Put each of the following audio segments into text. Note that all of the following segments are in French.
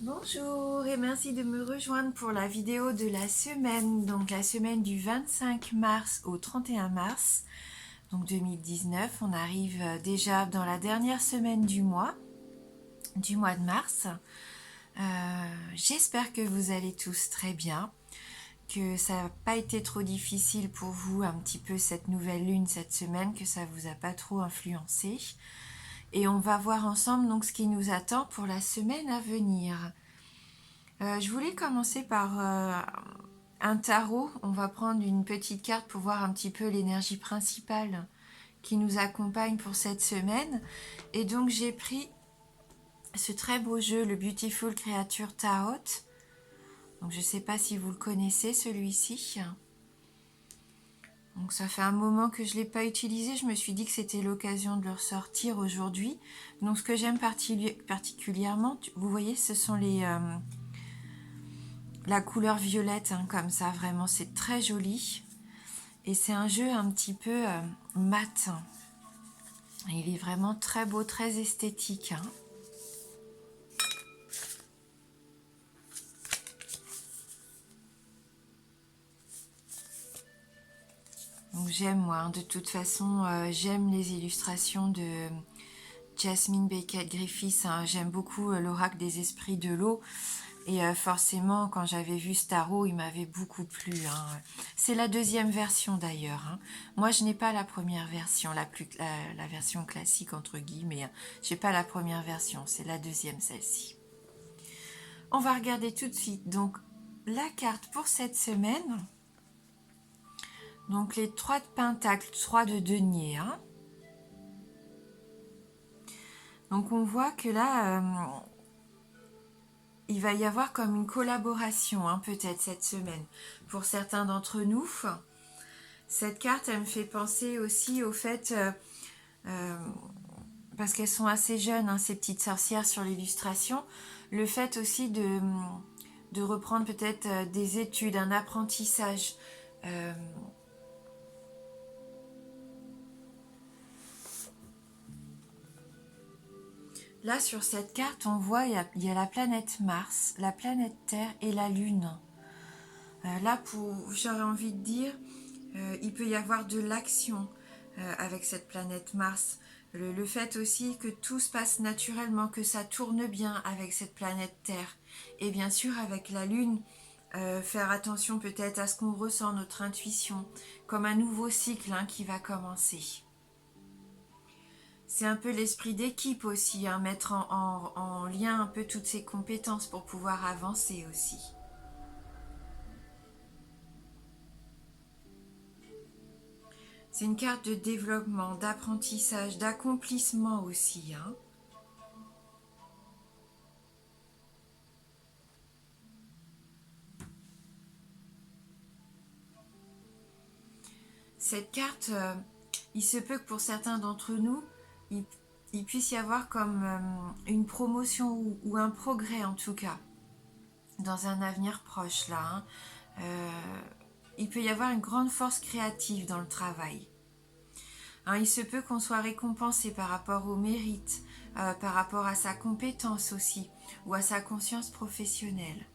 Bonjour et merci de me rejoindre pour la vidéo de la semaine, donc la semaine du 25 mars au 31 mars, donc 2019. On arrive déjà dans la dernière semaine du mois de mars. J'espère que vous allez tous très bien, que ça n'a pas été trop difficile pour vous un petit peu cette nouvelle lune cette semaine, que ça vous a pas trop influencé. Et on va voir ensemble donc ce qui nous attend pour la semaine à venir. Je voulais commencer par un tarot. On va prendre une petite carte pour voir un petit peu l'énergie principale qui nous accompagne pour cette semaine. Et donc j'ai pris ce très beau jeu, le Beautiful Creature Tarot. Donc je ne sais pas si vous le connaissez celui-ci. Donc ça fait un moment que je ne l'ai pas utilisé. Je me suis dit que c'était l'occasion de le ressortir aujourd'hui. Donc ce que j'aime particulièrement, vous voyez, ce sont la couleur violette, hein, comme ça, vraiment, c'est très joli. Et c'est un jeu un petit peu mat. Et il est vraiment très beau, très esthétique. Hein. Donc j'aime, moi, hein, de toute façon, j'aime les illustrations de Jasmine Beckett Griffiths. Hein. J'aime beaucoup l'oracle des esprits de l'eau. Et forcément, quand j'avais vu ce tarot, il m'avait beaucoup plu. Hein. C'est la deuxième version d'ailleurs. Hein. Moi, je n'ai pas la première version, la version classique entre guillemets. Hein. Je n'ai pas la première version, c'est la deuxième, celle-ci. On va regarder tout de suite. Donc, la carte pour cette semaine. Donc, les 3 de Pentacle, 3 de Denier. Hein. Donc, on voit que là, il va y avoir comme une collaboration, hein, peut-être cette semaine. Pour certains d'entre nous, cette carte, elle me fait penser aussi au fait, parce qu'elles sont assez jeunes, hein, ces petites sorcières sur l'illustration, le fait aussi de reprendre peut-être des études, un apprentissage. Là, sur cette carte, on voit il y a la planète Mars, la planète Terre et la Lune. Là, j'aurais envie de dire, il peut y avoir de l'action avec cette planète Mars. Le fait aussi que tout se passe naturellement, que ça tourne bien avec cette planète Terre. Et bien sûr, avec la Lune, faire attention peut-être à ce qu'on ressent, notre intuition, comme un nouveau cycle, hein, qui va commencer. C'est un peu l'esprit d'équipe aussi, hein, mettre en lien un peu toutes ces compétences pour pouvoir avancer aussi. C'est une carte de développement, d'apprentissage, d'accomplissement aussi. Hein. Cette carte, il se peut que pour certains d'entre nous, il puisse y avoir comme une promotion ou un progrès en tout cas, dans un avenir proche là. Hein. Il peut y avoir une grande force créative dans le travail. Hein, il se peut qu'on soit récompensé par rapport au mérite, par rapport à sa compétence aussi, ou à sa conscience professionnelle.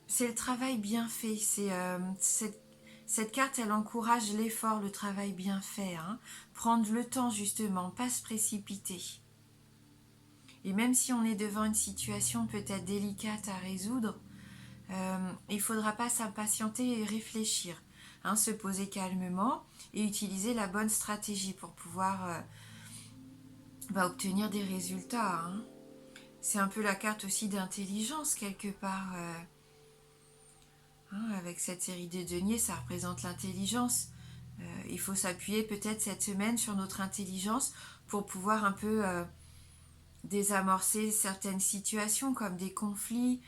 C'est le travail bien fait. Cette carte, elle encourage l'effort, le travail bien fait. Hein. Prendre le temps justement, pas se précipiter. Et même si on est devant une situation peut-être délicate à résoudre, il ne faudra pas s'impatienter et réfléchir. Hein, se poser calmement et utiliser la bonne stratégie pour pouvoir obtenir des résultats. Hein. C'est un peu la carte aussi d'intelligence quelque part. Hein, avec cette série de deniers, ça représente l'intelligence. Il faut s'appuyer peut-être cette semaine sur notre intelligence pour pouvoir un peu désamorcer certaines situations comme des conflits,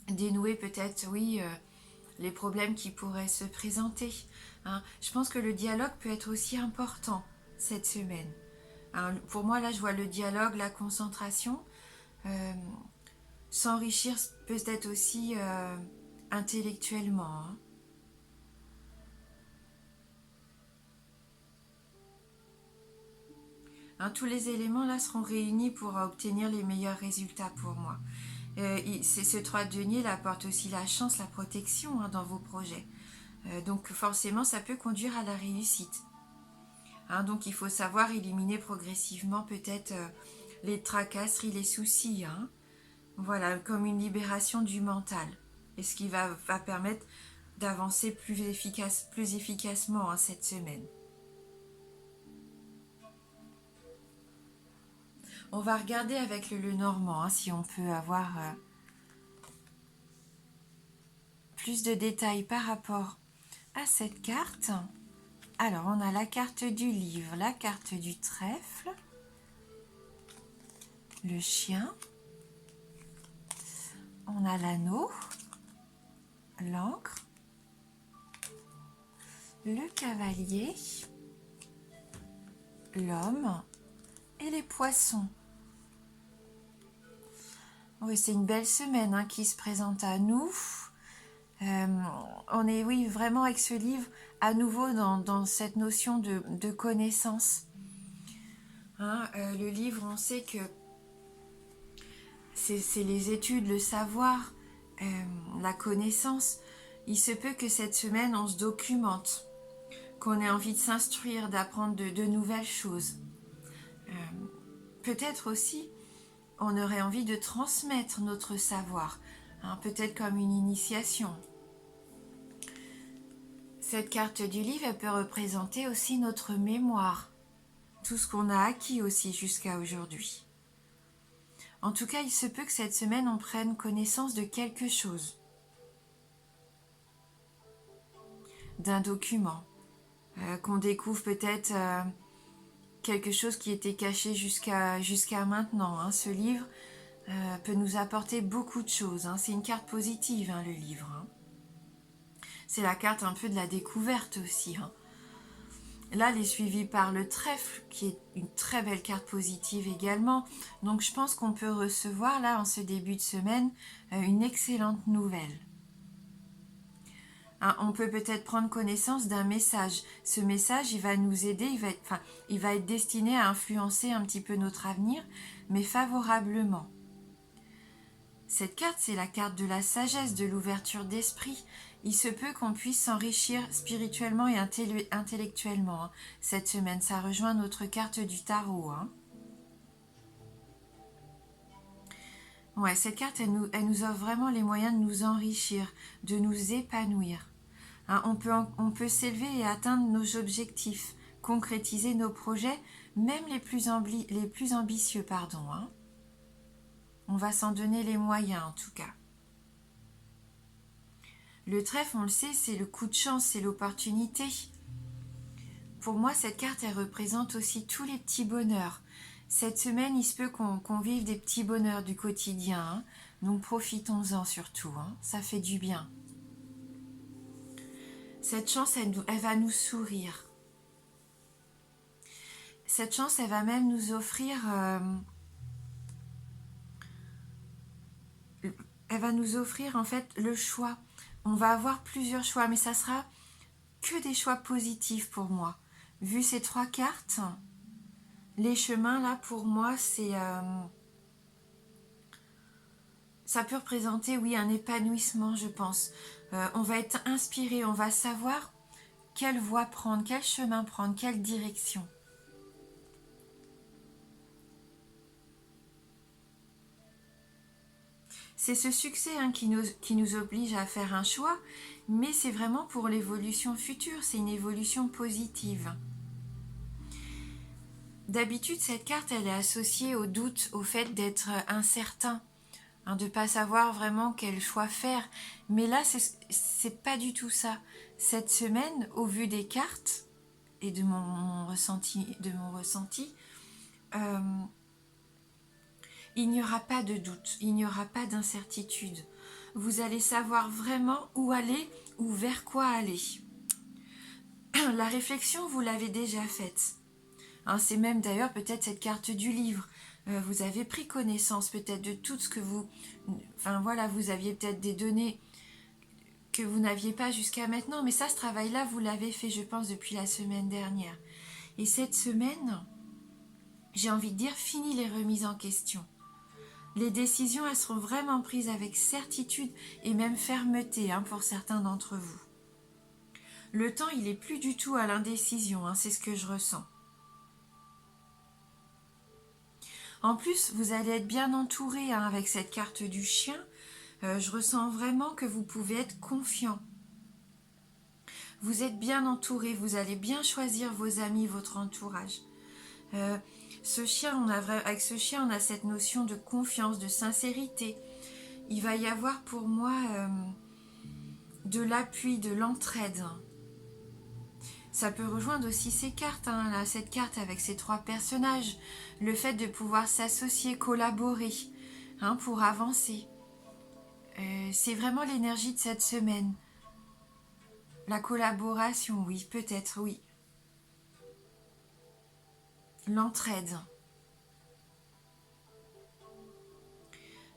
dénouer peut-être, oui, les problèmes qui pourraient se présenter. Hein. Je pense que le dialogue peut être aussi important cette semaine. Hein, pour moi, là, je vois le dialogue, la concentration, s'enrichir peut-être aussi intellectuellement. Hein. Hein, tous les éléments là seront réunis pour obtenir les meilleurs résultats pour moi. Ce 3 de denier là apporte aussi la chance, la protection dans vos projets. Donc forcément, ça peut conduire à la réussite. Hein, donc il faut savoir éliminer progressivement peut-être les tracasseries, les soucis. Hein. Voilà, comme une libération du mental. Et ce qui va permettre d'avancer plus efficacement cette semaine. On va regarder avec le Normand si on peut avoir plus de détails par rapport à cette carte. Alors, on a la carte du livre, la carte du trèfle, le chien, on a l'anneau, l'encre, le cavalier, l'homme et les poissons. Oui, c'est une belle semaine qui se présente à nous. On est, oui, vraiment avec ce livre, à nouveau dans cette notion de connaissance. Hein, le livre, on sait que c'est les études, le savoir, la connaissance. Il se peut que cette semaine, on se documente, qu'on ait envie de s'instruire, d'apprendre de nouvelles choses. Peut-être aussi, on aurait envie de transmettre notre savoir, peut-être comme une initiation. Cette carte du livre, elle peut représenter aussi notre mémoire, tout ce qu'on a acquis aussi jusqu'à aujourd'hui. En tout cas, il se peut que cette semaine, on prenne connaissance de quelque chose, d'un document, qu'on découvre peut-être quelque chose qui était caché jusqu'à maintenant. Ce livre peut nous apporter beaucoup de choses. C'est une carte positive, le livre. C'est la carte un peu de la découverte aussi. Là, elle est suivie par le trèfle, qui est une très belle carte positive également. Donc, je pense qu'on peut recevoir, là, en ce début de semaine, une excellente nouvelle. On peut peut-être prendre connaissance d'un message. Ce message, il va nous aider, il va être destiné à influencer un petit peu notre avenir, mais favorablement. Cette carte, c'est la carte de la sagesse, de l'ouverture d'esprit. Il se peut qu'on puisse s'enrichir spirituellement et intellectuellement cette semaine. Ça rejoint notre carte du tarot. Ouais, cette carte, elle nous offre vraiment les moyens de nous enrichir, de nous épanouir. On peut s'élever et atteindre nos objectifs, concrétiser nos projets, même les plus ambitieux. On va s'en donner les moyens en tout cas. Le trèfle, on le sait, c'est le coup de chance, c'est l'opportunité. Pour moi, cette carte, elle représente aussi tous les petits bonheurs. Cette semaine, il se peut qu'on vive des petits bonheurs du quotidien. Donc profitons-en surtout, ça fait du bien. Cette chance, elle va nous sourire. Cette chance, elle va même nous offrir... elle va nous offrir en fait le choix. On va avoir plusieurs choix, mais ça sera que des choix positifs pour moi. Vu ces 3 cartes, les chemins là pour moi, c'est... ça peut représenter, oui, un épanouissement, je pense. On va être inspiré, on va savoir quelle voie prendre, quel chemin prendre, quelle direction. C'est ce succès qui nous oblige à faire un choix, mais c'est vraiment pour l'évolution future, c'est une évolution positive. D'habitude, cette carte, elle est associée au doute, au fait d'être incertain, de ne pas savoir vraiment quel choix faire. Mais là, c'est pas du tout ça. Cette semaine, au vu des cartes et de mon ressenti, il n'y aura pas de doute, il n'y aura pas d'incertitude. Vous allez savoir vraiment où aller ou vers quoi aller. La réflexion, vous l'avez déjà faite. C'est même d'ailleurs peut-être cette carte du livre. Vous avez pris connaissance peut-être de tout ce que vous... Enfin voilà, vous aviez peut-être des données que vous n'aviez pas jusqu'à maintenant. Mais ça, ce travail-là, vous l'avez fait, je pense, depuis la semaine dernière. Et cette semaine... j'ai envie de dire, fini les remises en question. Les décisions, elles seront vraiment prises avec certitude et même fermeté pour certains d'entre vous. Le temps, il n'est plus du tout à l'indécision, c'est ce que je ressens. En plus, vous allez être bien entouré avec cette carte du chien. Je ressens vraiment que vous pouvez être confiant. Vous êtes bien entouré, vous allez bien choisir vos amis, votre entourage. Ce chien, avec ce chien, on a cette notion de confiance, de sincérité. Il va y avoir pour moi de l'appui, de l'entraide. Ça peut rejoindre aussi ces cartes, là, cette carte avec ces 3 personnages. Le fait de pouvoir s'associer, collaborer pour avancer. C'est vraiment l'énergie de cette semaine. La collaboration, oui, peut-être, oui. L'entraide.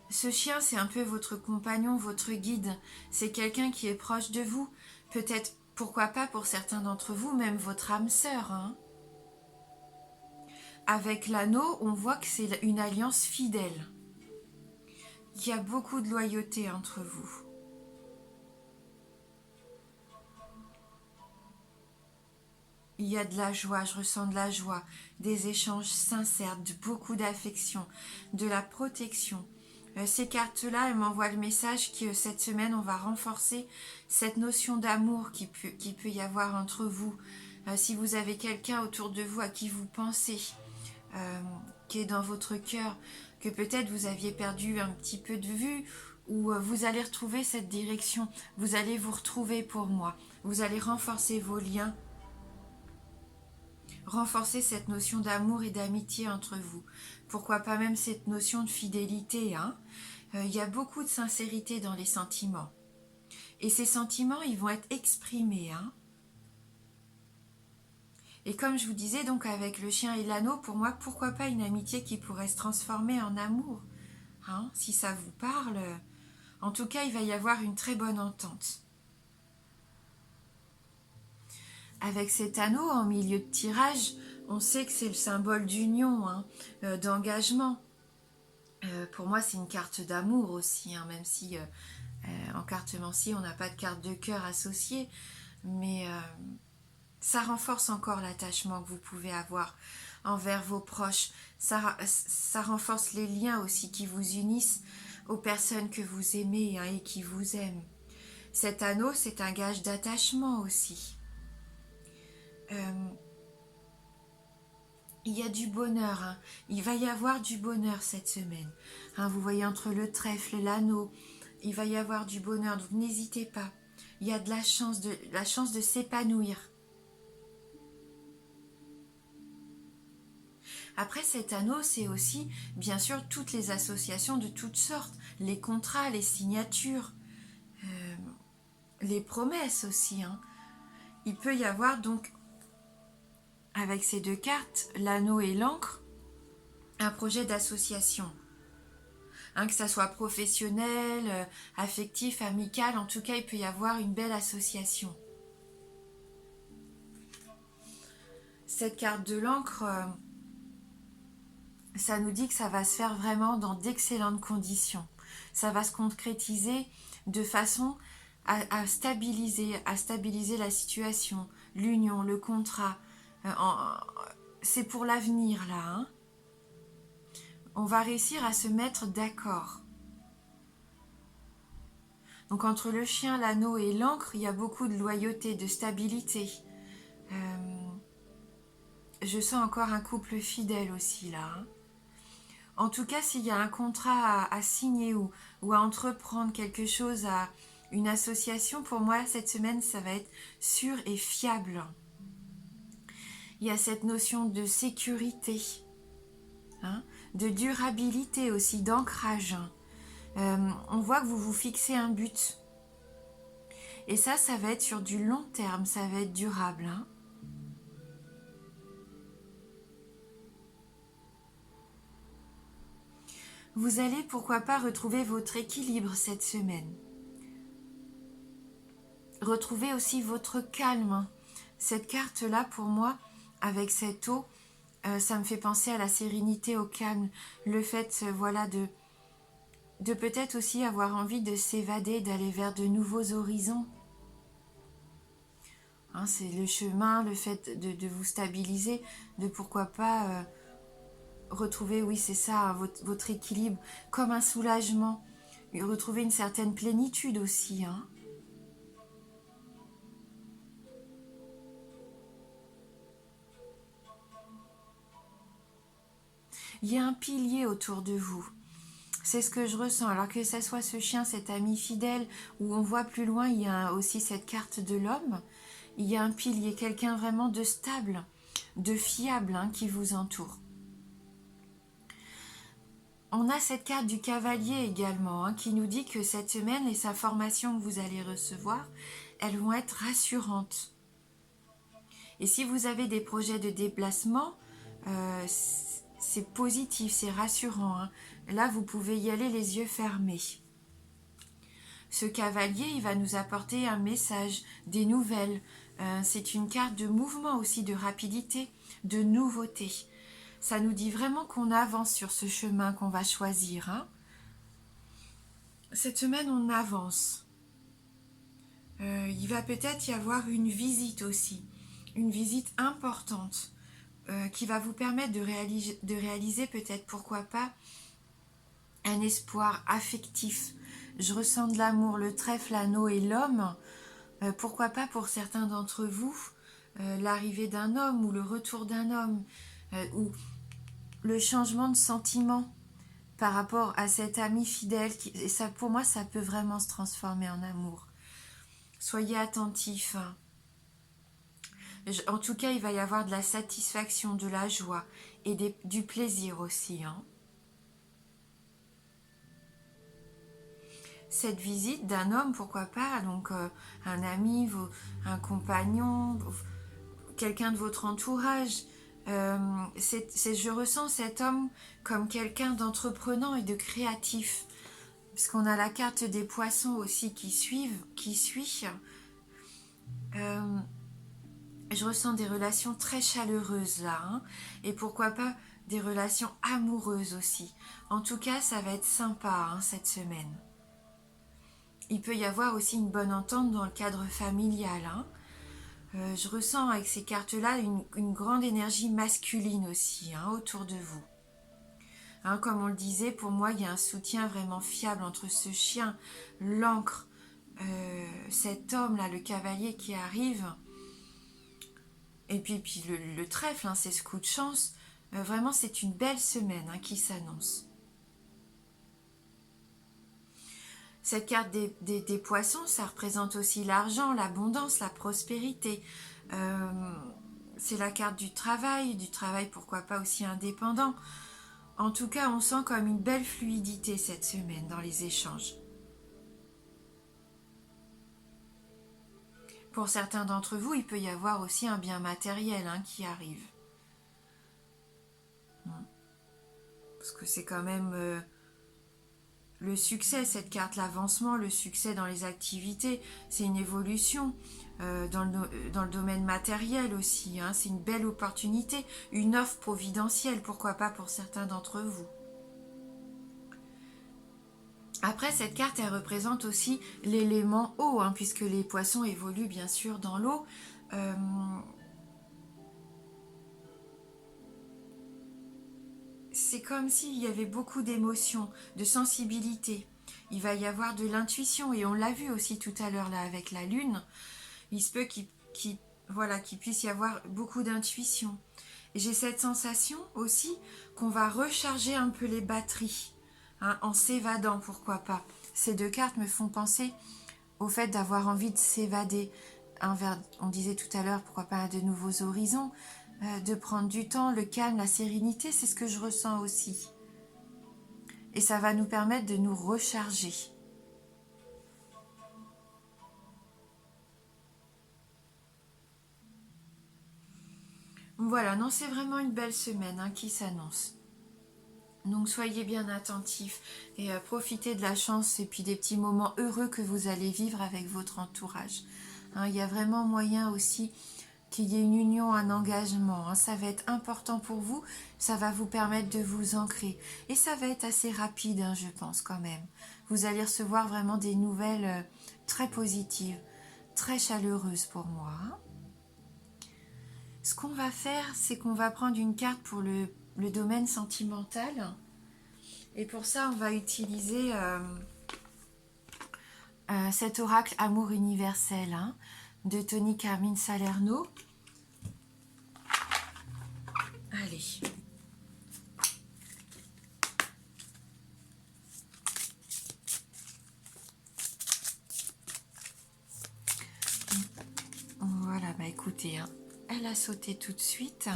Ce chien, c'est un peu votre compagnon, votre guide. C'est quelqu'un qui est proche de vous. Peut-être, pourquoi pas pour certains d'entre vous, même votre âme sœur. Avec l'anneau, on voit que c'est une alliance fidèle. Il y a beaucoup de loyauté entre vous. Il y a de la joie, je ressens de la joie, des échanges sincères, beaucoup d'affection, de la protection. Ces cartes-là, elles m'envoient le message que cette semaine, on va renforcer cette notion d'amour qui peut y avoir entre vous. Si vous avez quelqu'un autour de vous à qui vous pensez, qui est dans votre cœur, que peut-être vous aviez perdu un petit peu de vue, ou vous allez retrouver cette direction, vous allez vous retrouver pour moi, vous allez renforcer vos liens, renforcer cette notion d'amour et d'amitié entre vous. Pourquoi pas même cette notion de fidélité. Il y a beaucoup de sincérité dans les sentiments. Et ces sentiments, ils vont être exprimés. Et comme je vous disais, donc avec le chien et l'anneau, pour moi, pourquoi pas une amitié qui pourrait se transformer en amour, si ça vous parle. En tout cas, il va y avoir une très bonne entente. Avec cet anneau en milieu de tirage, on sait que c'est le symbole d'union, d'engagement. Pour moi, c'est une carte d'amour aussi, même si en cartomancie, on n'a pas de carte de cœur associée, mais ça renforce encore l'attachement que vous pouvez avoir envers vos proches. Ça renforce les liens aussi qui vous unissent aux personnes que vous aimez et qui vous aiment. Cet anneau, c'est un gage d'attachement aussi. Il y a du bonheur, il va y avoir du bonheur cette semaine. Vous voyez entre le trèfle et l'anneau, il va y avoir du bonheur, donc n'hésitez pas. Il y a de la chance de s'épanouir. Après cet anneau, c'est aussi bien sûr toutes les associations de toutes sortes, les contrats, les signatures, les promesses aussi. Il peut y avoir donc, avec ces 2 cartes, l'anneau et l'encre, un projet d'association. Que ça soit professionnel, affectif, amical, en tout cas, il peut y avoir une belle association. Cette carte de l'encre, ça nous dit que ça va se faire vraiment dans d'excellentes conditions. Ça va se concrétiser de façon à stabiliser la situation, l'union, le contrat. C'est pour l'avenir là. On va réussir à se mettre d'accord. Donc entre le chien, l'anneau et l'encre, il y a beaucoup de loyauté, de stabilité. Je sens encore un couple fidèle aussi là. En tout cas, s'il y a un contrat à signer ou à entreprendre quelque chose, une association, pour moi, cette semaine, ça va être sûr et fiable. Il y a cette notion de sécurité, de durabilité aussi, d'ancrage. On voit que vous vous fixez un but. Et ça va être sur du long terme, ça va être durable. Vous allez, pourquoi pas, retrouver votre équilibre cette semaine. Retrouvez aussi votre calme. Cette carte-là, pour moi, avec cette eau, Ça me fait penser à la sérénité, au calme, le fait voilà, de peut-être aussi avoir envie de s'évader, d'aller vers de nouveaux horizons. Hein, c'est le chemin, le fait de vous stabiliser, de pourquoi pas retrouver, oui c'est ça, votre équilibre, comme un soulagement, et retrouver une certaine plénitude aussi. Hein. Il y a un pilier autour de vous. C'est ce que je ressens. Alors que ça soit ce chien, cet ami fidèle, où on voit plus loin, il y a aussi cette carte de l'homme. Il y a un pilier, quelqu'un vraiment de stable, de fiable hein, qui vous entoure. On a cette carte du cavalier également, hein, qui nous dit que cette semaine, les informations que vous allez recevoir, elles vont être rassurantes. Et si vous avez des projets de déplacement, c'est positif, c'est rassurant. Hein. Là, vous pouvez y aller les yeux fermés. Ce cavalier, il va nous apporter un message, des nouvelles. C'est une carte de mouvement aussi, de rapidité, de nouveauté. Ça nous dit vraiment qu'on avance sur ce chemin qu'on va choisir. Hein. Cette semaine, on avance. Il va peut-être y avoir une visite aussi, une visite importante qui va vous permettre de réaliser peut-être, pourquoi pas, un espoir affectif. Je ressens de l'amour, le trèfle, l'anneau et l'homme. Pourquoi pas pour certains d'entre vous, l'arrivée d'un homme ou le retour d'un homme, ou le changement de sentiment par rapport à cet ami fidèle. Et ça, pour moi, ça peut vraiment se transformer en amour. Soyez attentifs. En tout cas, il va y avoir de la satisfaction, de la joie et du plaisir aussi. Hein. Cette visite d'un homme, pourquoi pas, donc un ami, un compagnon, quelqu'un de votre entourage. Je ressens cet homme comme quelqu'un d'entreprenant et de créatif, puisqu'on a la carte des poissons aussi qui suit. Je ressens des relations très chaleureuses là, hein, et pourquoi pas des relations amoureuses aussi. En tout cas, ça va être sympa hein, cette semaine. Il peut y avoir aussi une bonne entente dans le cadre familial. Hein. Je ressens avec ces cartes-là une grande énergie masculine aussi hein, autour de vous. Hein, comme on le disait, pour moi, il y a un soutien vraiment fiable entre ce chien, l'encre, cet homme-là, le cavalier qui arrive, et puis le trèfle, hein, c'est ce coup de chance. Vraiment, c'est une belle semaine hein, qui s'annonce. Cette carte des poissons, ça représente aussi l'argent, l'abondance, la prospérité. C'est la carte du travail pourquoi pas aussi indépendant. En tout cas, on sent comme une belle fluidité cette semaine dans les échanges. Pour certains d'entre vous, il peut y avoir aussi un bien matériel hein, qui arrive. Parce que c'est quand même le succès, cette carte, l'avancement, le succès dans les activités, c'est une évolution dans le domaine matériel aussi. Hein, c'est une belle opportunité, une offre providentielle, pourquoi pas pour certains d'entre vous. Après, cette carte, elle représente aussi l'élément eau, hein, puisque les poissons évoluent bien sûr dans l'eau. C'est comme s'il y avait beaucoup d'émotions, de sensibilité. Il va y avoir de l'intuition, et on l'a vu aussi tout à l'heure là avec la lune. Il se peut qu'il puisse y avoir beaucoup d'intuition. Et j'ai cette sensation aussi qu'on va recharger un peu les batteries, hein, en s'évadant, pourquoi pas. Ces deux cartes me font penser au fait d'avoir envie de s'évader. On disait tout à l'heure, pourquoi pas de nouveaux horizons, de prendre du temps, le calme, la sérénité, c'est ce que je ressens aussi. Et ça va nous permettre de nous recharger. Voilà, non, c'est vraiment une belle semaine hein, qui s'annonce. Donc soyez bien attentifs et profitez de la chance et puis des petits moments heureux que vous allez vivre avec votre entourage. Hein, il y a vraiment moyen aussi qu'il y ait une union, un engagement. Ça va être important pour vous, ça va vous permettre de vous ancrer. Et ça va être assez rapide, je pense quand même. Vous allez recevoir vraiment des nouvelles très positives, très chaleureuses pour moi. Ce qu'on va faire, c'est qu'on va prendre une carte pour le domaine sentimental. Et pour ça, on va utiliser cet oracle Amour universel de Tony Carmine Salerno. Allez. Voilà, écoutez, elle a sauté tout de suite.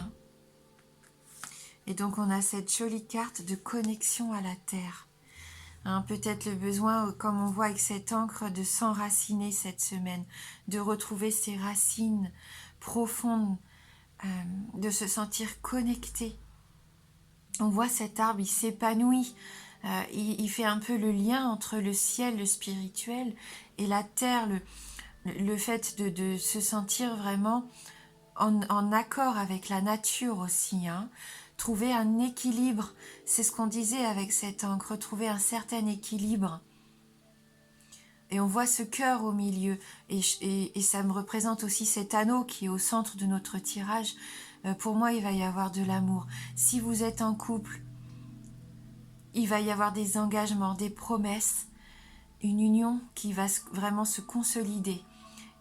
Et donc on a cette jolie carte de connexion à la terre. Peut-être le besoin, comme on voit avec cette encre, de s'enraciner cette semaine, de retrouver ses racines profondes, de se sentir connecté. On voit cet arbre, il s'épanouit, il fait un peu le lien entre le ciel, le spirituel, et la terre, le fait de se sentir vraiment en accord avec la nature aussi, trouver un équilibre, c'est ce qu'on disait avec cette encre, trouver un certain équilibre. Et on voit ce cœur au milieu, et ça me représente aussi cet anneau qui est au centre de notre tirage. Pour moi, il va y avoir de l'amour. Si vous êtes en couple, il va y avoir des engagements, des promesses, une union qui va vraiment se consolider.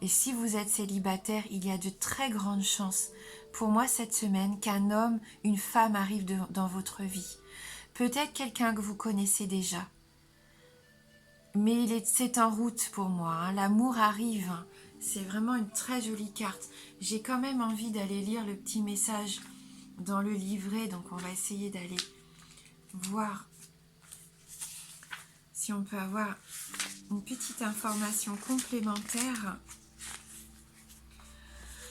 Et si vous êtes célibataire, il y a de très grandes chances, pour moi cette semaine, qu'un homme, une femme arrive dans votre vie. Peut-être quelqu'un que vous connaissez déjà. Mais c'est en route pour moi. L'amour arrive. C'est vraiment une très jolie carte. J'ai quand même envie d'aller lire le petit message dans le livret. Donc on va essayer d'aller voir si on peut avoir une petite information complémentaire.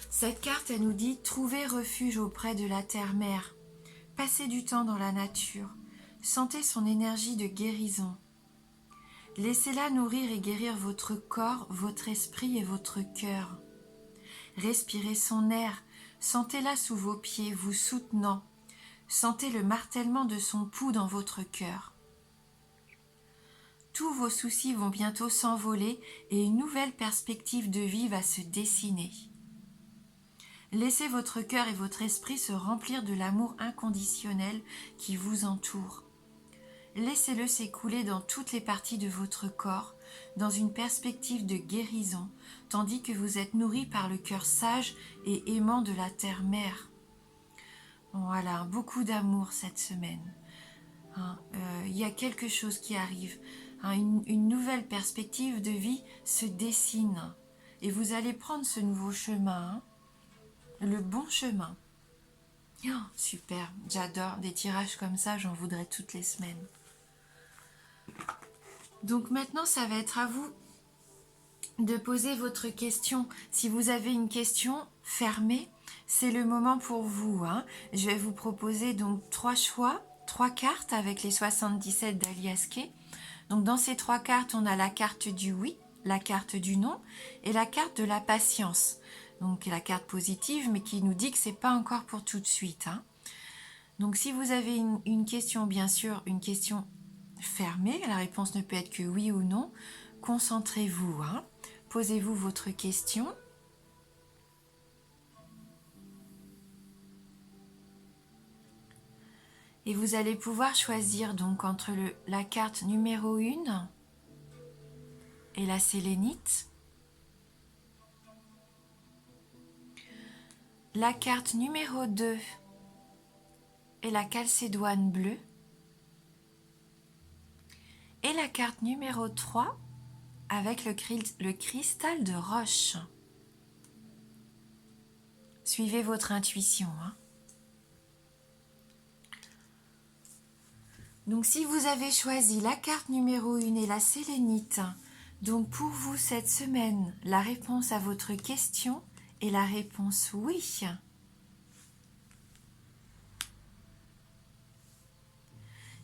Cette carte, elle nous dit « Trouvez refuge auprès de la terre-mère. Passez du temps dans la nature. Sentez son énergie de guérison. Laissez-la nourrir et guérir votre corps, votre esprit et votre cœur. Respirez son air. Sentez-la sous vos pieds, vous soutenant. Sentez le martèlement de son pouls dans votre cœur. Tous vos soucis vont bientôt s'envoler et une nouvelle perspective de vie va se dessiner. Laissez votre cœur et votre esprit se remplir de l'amour inconditionnel qui vous entoure. Laissez-le s'écouler dans toutes les parties de votre corps, dans une perspective de guérison, tandis que vous êtes nourri par le cœur sage et aimant de la terre-mère. Voilà, beaucoup d'amour cette semaine. Y a quelque chose qui arrive. Une nouvelle perspective de vie se dessine. Et vous allez prendre ce nouveau chemin, le bon chemin. Oh, super, j'adore des tirages comme ça, j'en voudrais toutes les semaines. Donc maintenant, ça va être à vous de poser votre question. Si vous avez une question fermée, c'est le moment pour vous. Je vais vous proposer donc 3 choix, 3 cartes avec les 77 d'Alias Kay. Donc dans ces 3 cartes, on a la carte du oui, la carte du non et la carte de la patience. Donc la carte positive, mais qui nous dit que c'est pas encore pour tout de suite. Donc si vous avez une question, bien sûr, une question fermée, la réponse ne peut être que oui ou non, concentrez-vous, posez-vous votre question. Et vous allez pouvoir choisir donc entre la carte numéro 1 et la sélénite, la carte numéro 2 et la calcédoine bleue, et la carte numéro 3 avec le cristal de roche. Suivez votre intuition. Donc si vous avez choisi la carte numéro 1 et la sélénite, donc pour vous cette semaine, la réponse à votre question est la réponse oui.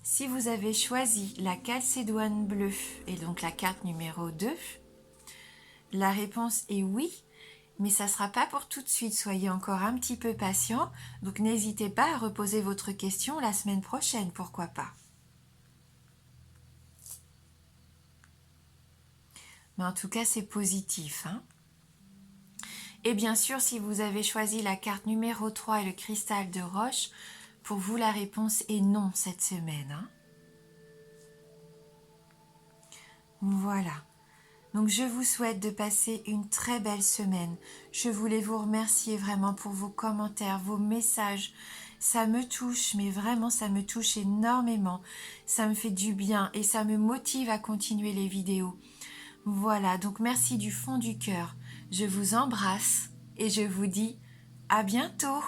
Si vous avez choisi la calcédoine bleue et donc la carte numéro 2, la réponse est oui. Mais ça ne sera pas pour tout de suite, soyez encore un petit peu patient. Donc n'hésitez pas à reposer votre question la semaine prochaine, pourquoi pas. Mais en tout cas, c'est positif, hein. Et bien sûr, si vous avez choisi la carte numéro 3 et le cristal de roche, pour vous, la réponse est non cette semaine, hein. Voilà. Donc je vous souhaite de passer une très belle semaine. Je voulais vous remercier vraiment pour vos commentaires, vos messages. Ça me touche, mais vraiment ça me touche énormément. Ça me fait du bien et ça me motive à continuer les vidéos. Voilà, donc merci du fond du cœur. Je vous embrasse et je vous dis à bientôt.